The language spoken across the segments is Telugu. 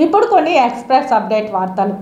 ఇప్పుడు కొన్ని ఎక్స్‌ప్రెస్ అప్డేట్ వార్తలు.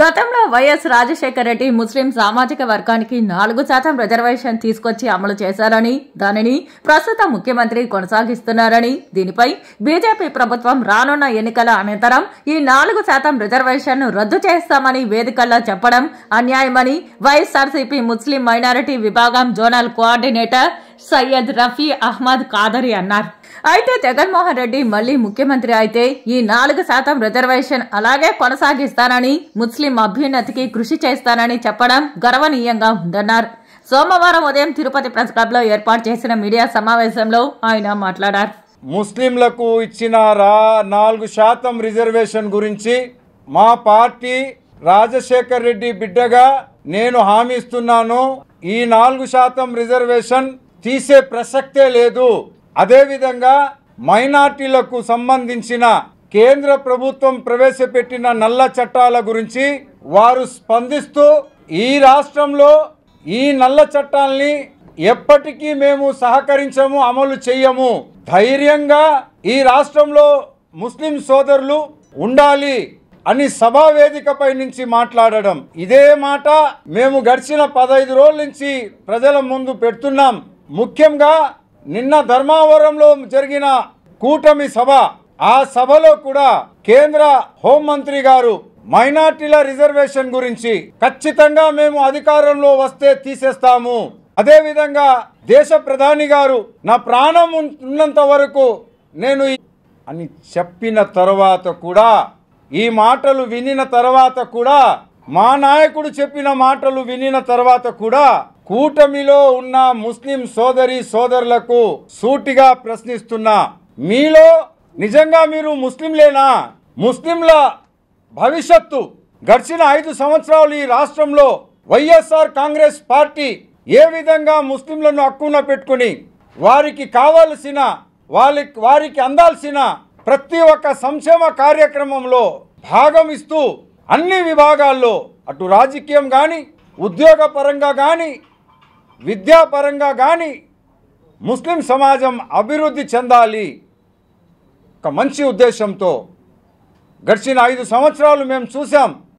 గతంలో వైఎస్ రాజశేఖర రెడ్డి ముస్లిం సామాజిక వర్గానికి 4% రిజర్వేషన్ తీసుకొచ్చి అమలు చేశారని, దానిని ప్రస్తుత ముఖ్యమంత్రి కొనసాగిస్తున్నారని, దీనిపై బీజేపీ ప్రభుత్వం రానున్న ఎన్నికల అనంతరం ఈ 4% రిజర్వేషన్ రద్దు చేస్తామని వేదికల్లో చెప్పడం అన్యాయమని వైఎస్ఆర్సీపీ ముస్లిం మైనారిటీ విభాగం జోనల్ కోఆర్డినేటర్ సయ్యద్ రఫీ అహ్మద్ కాదరి అన్నారు. అయితే జగన్మోహన్ రెడ్డి మళ్లీ ముఖ్యమంత్రి అయితే ఈ 4% రిజర్వేషన్ అలాగే కొనసాగిస్తానని, ముస్లిం అభ్యున్నతికి కృషి చేస్తానని చెప్పడం గర్వనీయంగా ఉందన్నారు. సోమవారం ఉదయం తిరుపతి ప్రెస్ క్లబ్ లో ఏర్పాటు చేసిన మీడియా సమావేశంలో ఆయన మాట్లాడారు. ముస్లింలకు ఇచ్చిన 4% రిజర్వేషన్ గురించి మా పార్టీ రాజశేఖర్ రెడ్డి బిడ్డగా నేను హామీ ఇస్తున్నాను. ఈ 4% రిజర్వేషన్ తీసే ప్రసక్తే లేదు. అదేవిధంగా మైనార్టీలకు సంబంధించిన కేంద్ర ప్రభుత్వం ప్రవేశపెట్టిన నల్ల చట్టాల గురించి వారు స్పందిస్తూ ఈ రాష్ట్రంలో ఈ నల్ల చట్టాల్ని ఎప్పటికీ మేము సహకరించము, అమలు చేయము, ధైర్యంగా ఈ రాష్ట్రంలో ముస్లిం సోదరులు ఉండాలి అని సభా వేదికపై నుంచి మాట్లాడడం, ఇదే మాట మేము గడిచిన 15 రోజుల నుంచి ప్రజల ముందు పెడుతున్నాం. ముఖ్యంగా నిన్న ధర్మావరంలో జరిగిన కూటమి సభ, ఆ సభలో కూడా కేంద్ర హోంమంత్రి గారు మైనార్టీల రిజర్వేషన్ గురించి ఖచ్చితంగా మేము అధికారంలో వస్తే తీసేస్తాము, అదేవిధంగా దేశ ప్రధాని గారు నా ప్రాణం ఉన్నంత వరకు నేను అని చెప్పిన తర్వాత కూడా, ఈ మాటలు వినిన తర్వాత కూడా, మా నాయకుడు చెప్పిన మాటలు వినిన తర్వాత కూడా కూటమిలో ఉన్న ముస్లిం సోదరి సోదరులకు సూటిగా ప్రశ్నిస్తున్నా, మీలో నిజంగా మీరు ముస్లింలేనా? ముస్లింల భవిష్యత్తు గడిచిన 5 సంవత్సరాలు ఈ రాష్ట్రంలో వైఎస్ఆర్ కాంగ్రెస్ పార్టీ ఏ విధంగా ముస్లింలను హక్కున పెట్టుకుని వారికి కావాల్సిన వారికి అందాల్సిన ప్రతి ఒక్క సంక్షేమ కార్యక్రమంలో భాగం ఇస్తూ అన్ని విభాగాల్లో అటు రాజకీయం కానీ, ఉద్యోగ పరంగా కానీ, విద్యాపరంగా కానీ ముస్లిం సమాజం అభివృద్ధి చెందాలి ఒక మంచి ఉద్దేశంతో గడిచిన 5 సంవత్సరాలు మేము చూసాం.